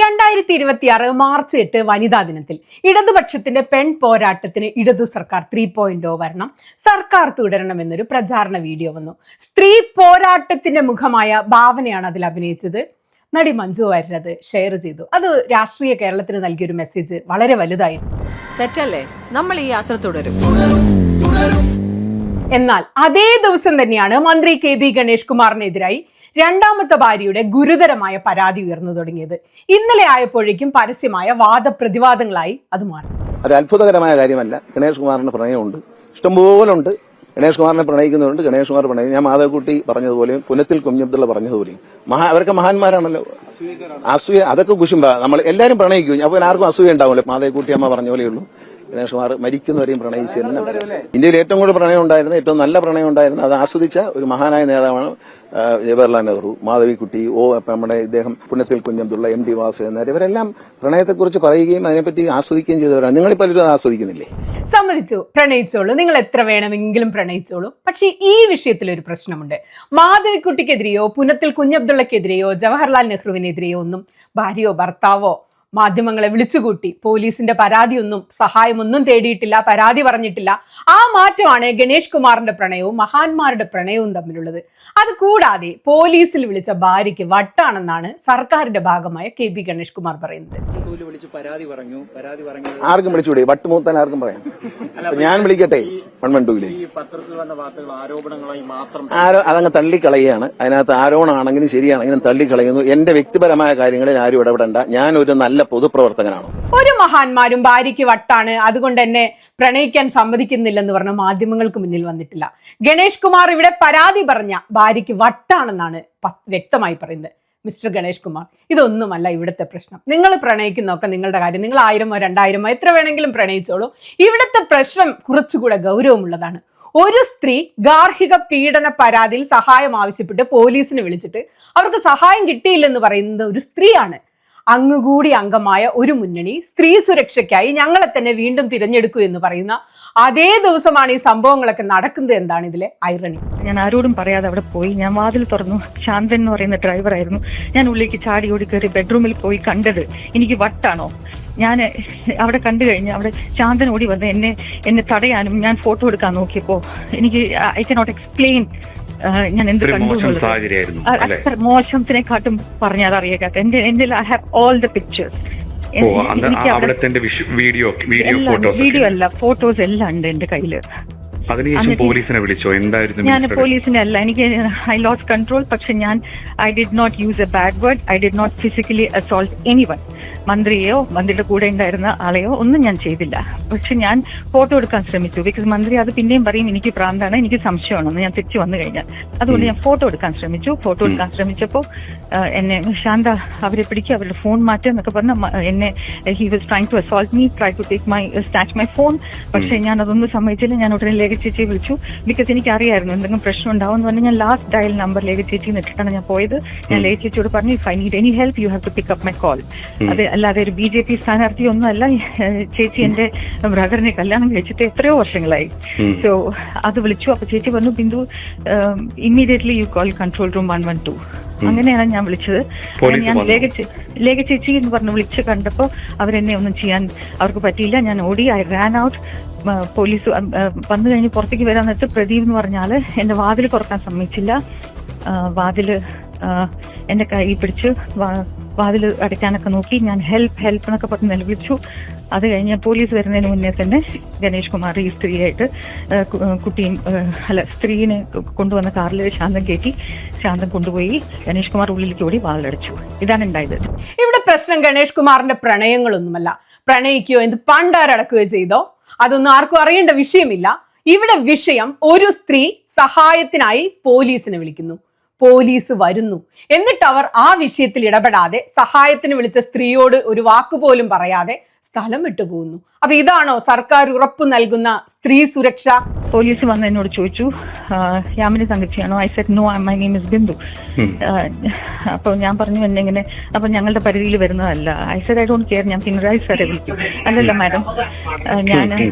2026 March 8 വനിതാ ദിനത്തിൽ ഇടതുപക്ഷത്തിന്റെ പെൺ പോരാട്ടത്തിന് ഇടതു സർക്കാർ 3.0 വരണം, സർക്കാർ തുടരണമെന്നൊരു പ്രചാരണ വീഡിയോ വന്നു. സ്ത്രീ പോരാട്ടത്തിന്റെ മുഖമായ ഭാവനയാണ് അതിൽ അഭിനയിച്ചത്. നടി മഞ്ജു വാര്യർ അത് ഷെയർ ചെയ്തു. അത് രാഷ്ട്രീയ കേരളത്തിന് നൽകിയൊരു മെസ്സേജ് വളരെ വലുതായിരുന്നു. സെറ്റല്ലേ, നമ്മൾ ഈ യാത്ര തുടരും. എന്നാൽ അതേ ദിവസം തന്നെയാണ് മന്ത്രി KB ഗണേഷ് കുമാറിനെതിരായി രണ്ടാമത്തെ ഭാര്യയുടെ ഗുരുതരമായ പരാതി ഉയർന്നു തുടങ്ങിയത്. ഇന്നലെ ആയപ്പോഴേക്കും പരസ്യമായ വാദപ്രതിവാദങ്ങളായി അത് മാറി. ഒരു അത്ഭുതകരമായ കാര്യമല്ല. ഗണേഷ് കുമാറിന് പ്രണയമുണ്ട്, ഇഷ്ടംപോലെ ഉണ്ട്. ഗണേഷ് കുമാറിനെ പ്രണയിക്കുന്നുണ്ട്. ഗണേഷ് കുമാർ പ്രണയം, ഞാൻ മാധവക്കുട്ടി പറഞ്ഞതുപോലെയും പുനത്തിൽ കുഞ്ഞബ്ദുള്ള പറഞ്ഞതുപോലെയും അവരൊക്കെ മഹാന്മാരാണല്ലോ. അസൂയ അതൊക്കെ കുശുമ്പ. നമ്മൾ എല്ലാവരും പ്രണയിക്കും, അപ്പോൾ ആർക്കും അസൂയ ഉണ്ടാവുമല്ലോ. മാധവക്കുട്ടി അമ്മ പറഞ്ഞ പോലെയുള്ളൂ. ഗണേഷ് കുമാർ മരിക്കുന്നവരെയും പ്രണയിച്ചു തന്നെ. ഇന്ത്യയിൽ ഏറ്റവും കൂടുതൽ പ്രണയം ഉണ്ടായിരുന്നത്, ഏറ്റവും നല്ല പ്രണയം ഉണ്ടായിരുന്നത്, അത് ആസ്വദിച്ച ഒരു മഹാനായ നേതാവാണ് ജവഹർലാൽ നെഹ്റു, മാധവിക്കുട്ടി, നമ്മുടെ ഇദ്ദേഹം പുനത്തിൽ കുഞ്ഞബ്ദുള്ള, MD വാസുദേവൻ, ഇവരെല്ലാം പ്രണയത്തെക്കുറിച്ച് പറയുകയും അതിനെപ്പറ്റി ആസ്വദിക്കുകയും ചെയ്തവരാണ്. നിങ്ങൾ പലരും ആസ്വദിക്കുന്നില്ലേ? സമ്മതിച്ചു, പ്രണയിച്ചോളൂ, നിങ്ങൾ എത്ര വേണമെങ്കിലും പ്രണയിച്ചോളൂ. പക്ഷേ ഈ വിഷയത്തിൽ ഒരു പ്രശ്നമുണ്ട്. മാധവിക്കുട്ടിക്കെതിരെയോ പുനത്തിൽ കുഞ്ഞബ്ദുള്ളക്കെതിരെയോ ജവഹർലാൽ നെഹ്റുവിനെതിരെയോ ഒന്നും ഭാര്യയോ ഭർത്താവോ മാധ്യമങ്ങളെ വിളിച്ചുകൂട്ടി പോലീസിന്റെ പരാതിയൊന്നും സഹായമൊന്നും തേടിയിട്ടില്ല, പരാതി പറഞ്ഞിട്ടില്ല. ആ മാറ്റമാണ് ഗണേഷ് കുമാറിന്റെ പ്രണയവും മഹാന്മാരുടെ പ്രണയവും തമ്മിലുള്ളത്. അത് കൂടാതെ പോലീസിൽ വിളിച്ച ഭാര്യയ്ക്ക് വട്ടാണെന്നാണ് സർക്കാരിന്റെ ഭാഗമായ KB ഗണേഷ് കുമാർ പറയുന്നത്. ആർക്കും വിളിച്ചുകൂടെ? വട്ടുമൂത്താൻ ആർക്കും പറയാം. ഞാൻ വിളിക്കട്ടെ 112ലേക്ക്. അതങ്ങ് തള്ളിക്കളയാണ്. അതിനകത്ത് ആരോപണമാണെങ്കിലും ശരിയാണെങ്കിലും തള്ളിക്കളയുന്നു. എന്റെ വ്യക്തിപരമായ കാര്യങ്ങളിൽ ആരും ഇടപെടേണ്ട. ഞാൻ ഒരു നല്ല പൊതുപ്രവർത്തകനാണ്. ഒരു മഹാന്മാരും ഭാര്യയ്ക്ക് വട്ടാണ്, അതുകൊണ്ട് എന്നെ പ്രണയിക്കാൻ സമ്മതിക്കുന്നില്ലെന്ന് പറഞ്ഞ മാധ്യമങ്ങൾക്ക് മുന്നിൽ വന്നിട്ടില്ല. ഗണേഷ് കുമാർ ഇവിടെ പരാതി പറഞ്ഞ ഭാര്യയ്ക്ക് വട്ടാണെന്നാണ് വ്യക്തമായി പറയുന്നത്. മിസ്റ്റർ ഗണേഷ് കുമാർ, ഇതൊന്നുമല്ല ഇവിടുത്തെ പ്രശ്നം. നിങ്ങൾ പ്രണയിക്കുന്നതൊക്കെ നിങ്ങളുടെ കാര്യം. നിങ്ങൾ 1000-ഓ 2000-ഓ എത്ര വേണമെങ്കിലും പ്രണയിച്ചോളൂ. ഇവിടുത്തെ പ്രശ്നം കുറച്ചുകൂടെ ഗൗരവമുള്ളതാണ്. ഒരു സ്ത്രീ ഗാർഹിക പീഡന പരാതിയിൽ സഹായം ആവശ്യപ്പെട്ട് പോലീസിനെ വിളിച്ചിട്ട് അവർക്ക് സഹായം കിട്ടിയില്ലെന്ന് പറയുന്നത് ഒരു സ്ത്രീയാണ്. അങ്ങുകൂടി അംഗമായ ഒരു മുന്നണി സ്ത്രീ സുരക്ഷയ്ക്കായി ഞങ്ങളെ തന്നെ വീണ്ടും തിരഞ്ഞെടുക്കൂ എന്ന് പറയുന്ന അതേ ദിവസമാണ് ഈ സംഭവങ്ങളൊക്കെ നടക്കുന്നത്. എന്താണ് ഇതിലെ ഐറണി? ഞാൻ ആരോടും പറയാതെ അവിടെ പോയി. ഞാൻ വാതിൽ തുറന്നു. ശാന്തൻ എന്ന് പറയുന്ന ഡ്രൈവറായിരുന്നു. ഞാൻ ഉള്ളിലേക്ക് ചാടി ഓടി കയറി ബെഡ്റൂമിൽ പോയി കണ്ടത് എനിക്ക് വട്ടാണോ. ഞാൻ അവിടെ കണ്ടു കഴിഞ്ഞ് അവിടെ ശാന്തൻ ഓടി വന്ന് എന്നെ തടയാനും ഞാൻ ഫോട്ടോ എടുക്കാൻ നോക്കിയപ്പോൾ എനിക്ക് ഐ കനോട്ട് എക്സ്പ്ലെയിൻ ഞാൻ എന്ത് കണ്ടു. മോശത്തിനെക്കാട്ടും പറഞ്ഞാൽ അറിയാത്ത എന്റെ I have all the pictures. Video അല്ല, ഫോട്ടോസ് എല്ലാം ഉണ്ട് എന്റെ കയ്യില്. ഞാൻ പോലീസിനെ അല്ല, എനിക്ക് ഐ ലോസ്റ്റ് കൺട്രോൾ. പക്ഷെ ഞാൻ I did not use a bad word. I did not physically assault anyone. മന്ത്രിയെയോ മന്ത്രിയുടെ കൂടെ ഉണ്ടായിരുന്ന ആളെയോ ഒന്നും ഞാൻ ചെയ്തില്ല. പക്ഷെ ഞാൻ ഫോട്ടോ എടുക്കാൻ ശ്രമിച്ചു. ബിക്കോസ് മന്ത്രി അത് പിന്നെയും പറയും എനിക്ക് പ്രാന്താണ്, എനിക്ക് സംശയമാണെന്ന് ഞാൻ തിരിച്ചു വന്നു കഴിഞ്ഞാൽ. അതുകൊണ്ട് ഞാൻ ഫോട്ടോ എടുക്കാൻ ശ്രമിച്ചു. ഫോട്ടോ എടുക്കാൻ ശ്രമിച്ചപ്പോൾ എന്നെ ശാന്ത അവരെ പിടിക്കുക, അവരുടെ ഫോൺ മാറ്റുക എന്നൊക്കെ പറഞ്ഞ് എന്നെ he was trying to assault me, try to take my snatch my phone. പക്ഷെ ഞാൻ അതൊന്നും സമ്മതിച്ചില്ല. ഞാൻ ഉടനെ ലേഖ ചേച്ചിയെ വിളിച്ചു. ബിക്കോസ് എനിക്ക് അറിയായിരുന്നു എന്തെങ്കിലും പ്രശ്നം ഉണ്ടാവും എന്ന് പറഞ്ഞാൽ ഞാൻ ലാസ്റ്റ് ഡയൽ നമ്പർ ലേഖ ചേച്ചി ഇട്ടിട്ടാണ് ഞാൻ പോയത്. ഞാൻ ലേഖ ചേച്ചിയോട് പറഞ്ഞു if I need any help you have to pick up my call. അത് അല്ലാതെ ഒരു BJP സ്ഥാനാർത്ഥി ഒന്നും അല്ല. ചേച്ചി എന്റെ ബ്രദറിനെ കല്യാണം കഴിച്ചിട്ട് എത്രയോ വർഷങ്ങളായി. സോ അത് വിളിച്ചു. അപ്പൊ ചേച്ചി പറഞ്ഞു Bindu immediately you call control room 112. അങ്ങനെയാണ് ഞാൻ വിളിച്ചത്. ഞാൻ ലേഖ ചേച്ചി എന്ന് പറഞ്ഞ് വിളിച്ച് കണ്ടപ്പോൾ അവരെന്നെ ഒന്നും ചെയ്യാൻ അവർക്ക് പറ്റിയില്ല. ഞാൻ ഓടി. I Rann out. പോലീസ് വന്നു കഴിഞ്ഞ് പുറത്തേക്ക് വരാൻ വെച്ചാൽ പ്രദീപ് എന്ന് പറഞ്ഞാൽ എന്റെ വാതിൽ തുറക്കാൻ സമ്മതിച്ചില്ല. വാതില് എന്റെ കൈ പിടിച്ച് വാതിൽ അടയ്ക്കാനൊക്കെ നോക്കി. ഞാൻ ഹെൽപ്പ് എന്നൊക്കെ പറഞ്ഞ് നിലവിളിച്ചു. അത് കഴിഞ്ഞ് പോലീസ് വരുന്നതിന് മുന്നേ തന്നെ ഗണേഷ് കുമാർ ഈ സ്ത്രീയായിട്ട് സ്ത്രീനെ കൊണ്ടുവന്ന കാറിൽ ശാന്തൻ കയറ്റി. ശാന്തൻ കൊണ്ടുപോയി. ഗണേഷ് കുമാർ ഉള്ളിലേക്ക് ഓടി വാതിലടച്ചു. ഇതാണ് ഉണ്ടായത്. ഇവിടെ പ്രശ്നം ഗണേഷ് കുമാറിന്റെ പ്രണയങ്ങളൊന്നുമല്ല. പ്രണയിക്കുകയോ എന്ത് പണ്ടാരടക്കുകയോ ചെയ്തോ അതൊന്നും ആർക്കും അറിയേണ്ട വിഷയമില്ല. ഇവിടെ വിഷയം ഒരു സ്ത്രീ സഹായത്തിനായി പോലീസിനെ വിളിക്കുന്നു, പോലീസ് വരുന്നു, എന്നിട്ട് അവർ ആ വിഷയത്തിൽ ഇടപെടാതെ സഹായത്തിന് വിളിച്ച സ്ത്രീയോട് ഒരു വാക്കുപോലും പറയാതെ സ്ഥലം വിട്ടുപോകുന്നു. അപ്പൊ ഇതാണോ സർക്കാർ ഉറപ്പ് നൽകുന്ന സ്ത്രീ സുരക്ഷ? പോലീസ് വന്ന് എന്നോട് ചോദിച്ചു യാമിനി തങ്കച്ചിയാണോ? I said no, my name is Bindu. അപ്പൊ ഞാൻ പറഞ്ഞു എന്നെങ്ങനെ, അപ്പൊ ഞങ്ങളുടെ പരിധിയിൽ വരുന്നതല്ല. I said I don't care, ഞാൻ പിണറായി സാറെ വിളിക്കും. അല്ലല്ല മാഡം,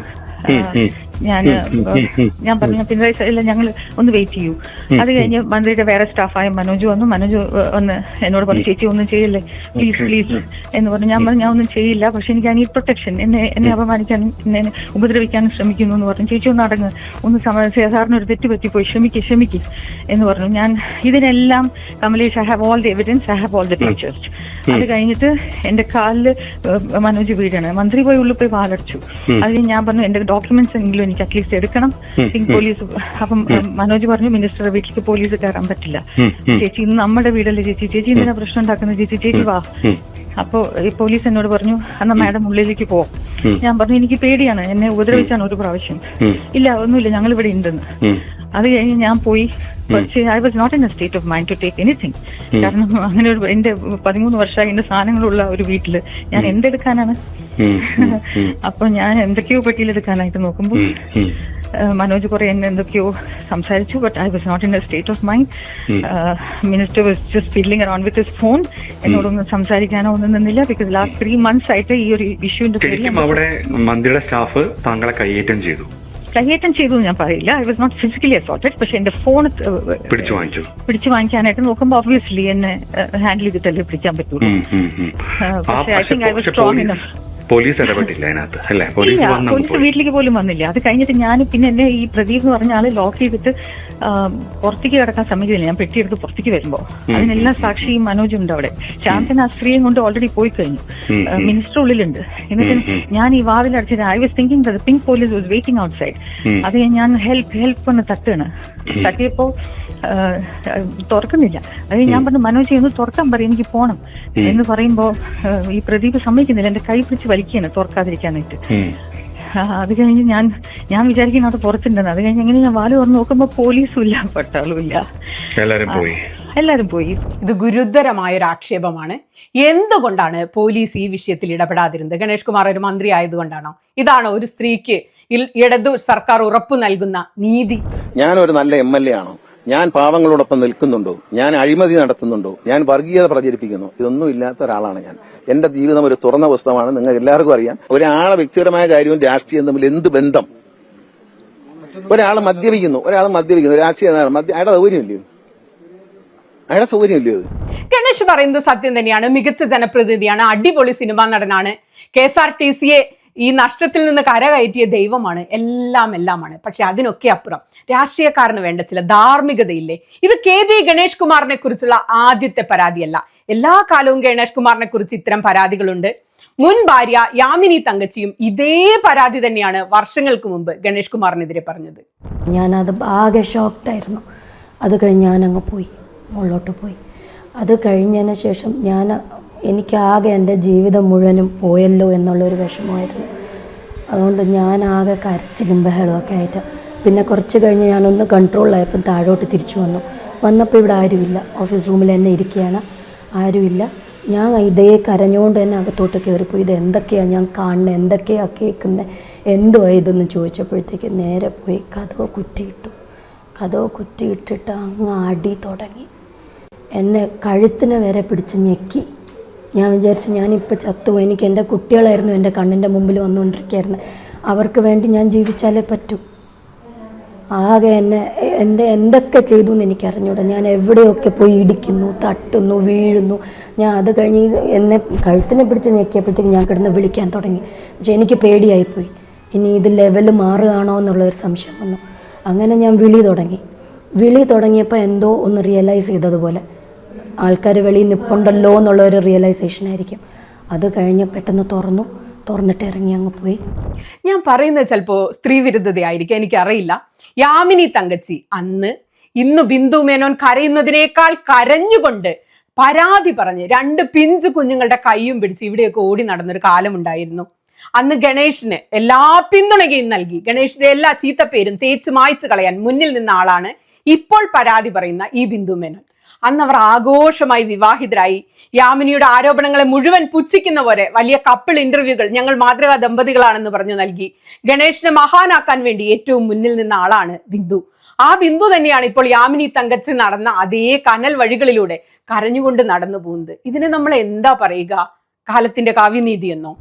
ഞാൻ പറഞ്ഞു പിണറായി സാർ ഞങ്ങൾ ഒന്ന് വെയിറ്റ് ചെയ്യൂ. അത് കഴിഞ്ഞ് മന്ത്രിയുടെ വേറെ സ്റ്റാഫായ മനോജ് വന്നു. മനോജ് വന്ന് എന്നോട് പറഞ്ഞു ചേച്ചി ഒന്നും ചെയ്യില്ലേ പ്ലീസ് പ്ലീസ് എന്ന് പറഞ്ഞു. ഞാൻ പറഞ്ഞു ഞാൻ ഒന്നും ചെയ്യില്ല, പക്ഷെ എനിക്ക് ഐ നീഡ് പ്രൊട്ടക്ഷൻ, എന്നെ അപമാനിക്കാൻ എന്നെ ഉപദ്രവിക്കാൻ ശ്രമിക്കുന്നു എന്ന് പറഞ്ഞു. ചേച്ചി ഒന്ന് അടങ്ങ്, ഒന്ന് സാറിന് ഒരു തെറ്റ് പറ്റിപ്പോയി, ക്ഷമിക്ക് എന്ന് പറഞ്ഞു. ഞാൻ ഇതിനെല്ലാം Kamlesh I have all the evidence, I have all the pictures. അത് കഴിഞ്ഞിട്ട് എന്റെ കാലില് മനോജ് വീഴാണ്. മന്ത്രി പോയി ഉള്ളിൽ പോയി വാലടിച്ചു. അത് ഞാൻ പറഞ്ഞു എന്റെ ഡോക്യുമെന്റ്സ് എങ്കിലും എനിക്ക് അറ്റ്ലീസ്റ്റ് എടുക്കണം. പോലീസ് അപ്പം മനോജ് പറഞ്ഞു മിനിസ്റ്ററുടെ വീട്ടിലേക്ക് പോലീസ് കയറാൻ പറ്റില്ല. ചേച്ചി ഇന്ന് നമ്മുടെ വീടല്ലേ ചേച്ചി എന്തിനാ പ്രശ്നം ഉണ്ടാക്കുന്നത്, ചേച്ചി വാ. അപ്പോ ഈ പോലീസ് എന്നോട് പറഞ്ഞു എന്നാ മാഡം ഉള്ളിലേക്ക് പോവാം. ഞാൻ പറഞ്ഞു എനിക്ക് പേടിയാണ്, എന്നെ ഉപദ്രവിച്ചാണ് ഒരു പ്രാവശ്യം. ഇല്ല ഒന്നുമില്ല ഞങ്ങൾ ഇവിടെ ഉണ്ടെന്ന്. അത് കഴിഞ്ഞ് ഞാൻ പോയി. പക്ഷേ I was not in a state of mind to take anything. കാരണം അങ്ങനെ ഒരു എന്റെ 13 വർഷമായി എന്റെ സാധനങ്ങളുള്ള ഒരു വീട്ടില് ഞാൻ എന്തെടുക്കാനാണ്? അപ്പൊ ഞാൻ എന്തൊക്കെയോ പട്ടിയിലെടുക്കാനായിട്ട് നോക്കുമ്പോൾ മനോജ് കുറെ എന്നെ എന്തൊക്കെയോ സംസാരിച്ചു. But I was not in a state of mind. Minister was just feeling around with his phone. എന്നോടൊന്നും സംസാരിക്കാനോ ഒന്നും നിന്നില്ല. ബിക്കോസ് ലാസ്റ്റ് 3 months ആയിട്ട് ഈ ഒരു ഇഷ്യൂന്റെ പേരിൽ അവിടെ മന്ത്രിയുടെ സ്റ്റാഫ് താങ്കളെ കൈയേറ്റം ചെയ്തു ഞാൻ പറയില്ല. I was not physically assaulted. പക്ഷെ എന്റെ ഫോൺ പിടിച്ചു വാങ്ങിക്കാനായിട്ട് നോക്കുമ്പോൾ ഒബ്വിയസ്ലി എന്നെ ഹാൻഡിൽ ചെയ്തിട്ടല്ലേ പിടിക്കാൻ പറ്റുള്ളൂ. പക്ഷേ I think I was strong enough. Police ഇടപെട്ടില്ല അതിനകത്ത് അല്ലേ? പോലീസ് വീട്ടിലേക്ക് പോലും വന്നില്ല. അത് കഴിഞ്ഞിട്ട് ഞാൻ പിന്നെ എന്നെ ഈ പ്രദീപ് എന്ന് പറഞ്ഞ ആള് ലോക്ക് ചെയ്തിട്ട് പുറത്തേക്ക് കിടക്കാൻ സമ്മതിക്കില്ല. ഞാൻ പെട്ടിയെടുത്ത് പുറത്തേക്ക് വരുമ്പോ അതിനെല്ലാം സാക്ഷി മനോജ് ഉണ്ട് അവിടെ. ശാന്തൻ ആ സ്ത്രീയും കൊണ്ട് ഓൾറെഡി പോയി കഴിഞ്ഞു. മിനിസ്റ്റർ ഉള്ളിലുണ്ട്. എന്നിട്ട് ഞാൻ ഈ വാതിലടച്ചിട്ട് I was thinking the pink police was waiting outside. അത് ഞാൻ ഹെൽപ്പ് എന്ന് തട്ടിയപ്പോ തുറക്കുന്നില്ല. അത് ഞാൻ പറഞ്ഞു മനോജ് ഒന്ന് തുറക്കാൻ പറയും, എനിക്ക് പോണം എന്ന് പറയുമ്പോ ഈ പ്രദീപ് സമ്മതിക്കുന്നില്ല. എന്റെ കൈ പിടിച്ച് വലിക്കുകയാണ് തുറക്കാതിരിക്കാനായിട്ട്. അത് കഴിഞ്ഞ് ഞാൻ വിചാരിക്കുന്ന അത് പുറത്തുണ്ടെന്ന്. അത് കഴിഞ്ഞ് എങ്ങനെ ഞാൻ വാല് തുറന്ന് നോക്കുമ്പോ പോലീസും ഇല്ല, പട്ടാളും ഇല്ല, എല്ലാരും പോയി. ഇത് ഗുരുതരമായ ഒരു ആക്ഷേപമാണ്. എന്തുകൊണ്ടാണ് പോലീസ് ഈ വിഷയത്തിൽ ഇടപെടാതിരുന്നത്? ഗണേഷ് കുമാർ ഒരു മന്ത്രി ആയതുകൊണ്ടാണോ? ഇതാണോ ഒരു സ്ത്രീക്ക് ഇടതു സർക്കാർ ഉറപ്പു നൽകുന്ന നീതി? ഞാനൊരു നല്ല MLA ആണോ? ഞാൻ പാവങ്ങളോടൊപ്പം നിൽക്കുന്നുണ്ടോ? ഞാൻ അഴിമതി നടത്തുന്നുണ്ടോ? ഞാൻ വർഗീയത പ്രചരിപ്പിക്കുന്നു? ഇതൊന്നും ഇല്ലാത്ത ഒരാളാണ് ഞാൻ. എന്റെ ജീവിതം ഒരു തുറന്ന പുസ്തകമാണ്. നിങ്ങൾക്ക് എല്ലാവർക്കും അറിയാം. ഒരാളെ വ്യക്തിപരമായ കാര്യവും രാഷ്ട്രീയം തമ്മിൽ എന്ത് ബന്ധം? ഒരാൾ മദ്യപിക്കുന്നു, രാഷ്ട്രീയം അയാളുടെ സൗകര്യമില്ലയോ? ഗണേഷ് പറയുന്നത് സത്യം തന്നെയാണ്. മികച്ച ജനപ്രതിനിധിയാണ്, അടിപൊളി സിനിമാ നടനാണ്, KSRTCയെ ഈ നഷ്ടത്തിൽ നിന്ന് കരകയറ്റിയ ദൈവമാണ്, എല്ലാമാണ്. പക്ഷെ അതിനൊക്കെ അപ്പുറം രാഷ്ട്രീയക്കാരന് വേണ്ട ചില ധാർമ്മികതയില്ലേ? ഇത് KB ഗണേഷ് കുമാറിനെ കുറിച്ചുള്ള ആദ്യത്തെ പരാതിയല്ല. എല്ലാ കാലവും ഗണേഷ് കുമാറിനെ കുറിച്ച് ഇത്തരം പരാതികളുണ്ട്. മുൻ ഭാര്യ യാമിനി തങ്കച്ചിയും ഇതേ പരാതി തന്നെയാണ് വർഷങ്ങൾക്ക് മുമ്പ് ഗണേഷ് കുമാറിനെതിരെ പറഞ്ഞത്. ഞാനത് ആകെ ഷോക്ക്ഡായിരുന്നു. അത് കഴിഞ്ഞ് ഞാനങ്ങ് പോയി, മുകളിലോട്ട് പോയി. അത് കഴിഞ്ഞതിന് ശേഷം എനിക്കാകെ എൻ്റെ ജീവിതം മുഴുവനും പോയല്ലോ എന്നുള്ളൊരു വിഷമമായിരുന്നു. അതുകൊണ്ട് ഞാനാകെ കരച്ചിലും ബഹളമൊക്കെ ആയിട്ട് പിന്നെ കുറച്ച് കഴിഞ്ഞ് ഞാനൊന്ന് കൺട്രോളായപ്പം താഴോട്ട് തിരിച്ചു വന്നപ്പോൾ ഇവിടെ ആരുമില്ല. ഓഫീസ് റൂമിൽ തന്നെ ഇരിക്കുകയാണ്, ആരുമില്ല. ഞാൻ ഇതേ കരഞ്ഞുകൊണ്ട് തന്നെ അകത്തോട്ട് കയറിപ്പോയി. ഇത് എന്തൊക്കെയാണ് ഞാൻ കാണുന്നത്, എന്തൊക്കെയാണ് കേൾക്കുന്നത്, എന്തുവാ ഇതെന്ന് ചോദിച്ചപ്പോഴത്തേക്ക് നേരെ പോയി കതവ് കുറ്റിയിട്ടിട്ട് അങ്ങ് അടി തുടങ്ങി. എന്നെ കഴുത്തിന് വരെ പിടിച്ച് ഞെക്കി. ഞാൻ വിചാരിച്ചു ഞാനിപ്പോൾ ചത്തുപോയി. എനിക്ക് എൻ്റെ കുട്ടികളായിരുന്നു എൻ്റെ കണ്ണിൻ്റെ മുമ്പിൽ വന്നുകൊണ്ടിരിക്കുകയായിരുന്നു. അവർക്ക് വേണ്ടി ഞാൻ ജീവിച്ചാലേ പറ്റൂ. ആകെ എന്തൊക്കെ ചെയ്തു എന്ന് എനിക്കറിഞ്ഞൂടാ. ഞാൻ എവിടെയൊക്കെ പോയി ഇടിക്കുന്നു, തട്ടുന്നു, വീഴുന്നു. ഞാൻ അത് കഴിഞ്ഞ് എന്നെ കഴുത്തിനെ പിടിച്ച് ഞെക്കിയപ്പോഴത്തേക്ക് ഞാൻ കിടന്ന് വിളിക്കാൻ തുടങ്ങി. പക്ഷേ എനിക്ക് പേടിയായിപ്പോയി. ഇനി ഇത് ലെവല് മാറുകയാണോ എന്നുള്ളൊരു സംശയം വന്നു. അങ്ങനെ ഞാൻ വിളി തുടങ്ങിയപ്പോൾ എന്തോ ഒന്ന് റിയലൈസ് ചെയ്തതുപോലെ ആൾക്കാർ വെളിയിൽ നിൽപ്പുണ്ടല്ലോ എന്നുള്ളൊരു റിയലൈസേഷൻ ആയിരിക്കും. അത് കഴിഞ്ഞ് പെട്ടെന്ന് തുറന്നിട്ട് ഇറങ്ങി അങ്ങ് പോയി. ഞാൻ പറയുന്നത് ചിലപ്പോൾ സ്ത്രീ വിരുദ്ധതയായിരിക്കും, എനിക്കറിയില്ല. യാമിനി തങ്കച്ചി ഇന്ന് ബിന്ദു മേനോൻ കരയുന്നതിനേക്കാൾ കരഞ്ഞുകൊണ്ട് പരാതി പറഞ്ഞ് 2 പിഞ്ചു കുഞ്ഞുങ്ങളുടെ കൈയും പിടിച്ച് ഇവിടെയൊക്കെ ഓടി നടന്നൊരു കാലമുണ്ടായിരുന്നു. അന്ന് ഗണേഷിന് എല്ലാ പിന്തുണയും നൽകി ഗണേഷിന്റെ എല്ലാ ചീത്തപ്പേരും തേച്ച് മായ്ച്ചു കളയാൻ മുന്നിൽ നിന്ന ആളാണ് ഇപ്പോൾ പരാതി പറയുന്ന ഈ ബിന്ദു മേനോൻ. അന്ന് അവർ ആഘോഷമായി വിവാഹിതരായി. യാമിനിയുടെ ആരോപണങ്ങളെ മുഴുവൻ പുച്ഛിക്കുന്ന പോലെ വലിയ കപ്പിൾ ഇന്റർവ്യൂകൾ ഞങ്ങൾ മാതൃകാ ദമ്പതികളാണെന്ന് പറഞ്ഞു നൽകി. ഗണേഷിനെ മഹാനാക്കാൻ വേണ്ടി ഏറ്റവും മുന്നിൽ നിന്ന ആളാണ് ബിന്ദു. ആ ബിന്ദു തന്നെയാണ് ഇപ്പോൾ യാമിനി തങ്കച്ചി നടന്ന അതേ കനൽ വഴികളിലൂടെ കരഞ്ഞുകൊണ്ട് നടന്നു പോകുന്നത്. ഇതിനെ നമ്മൾ എന്താ പറയുക? കാലത്തിന്റെ കാവ്യനീതി എന്നോ?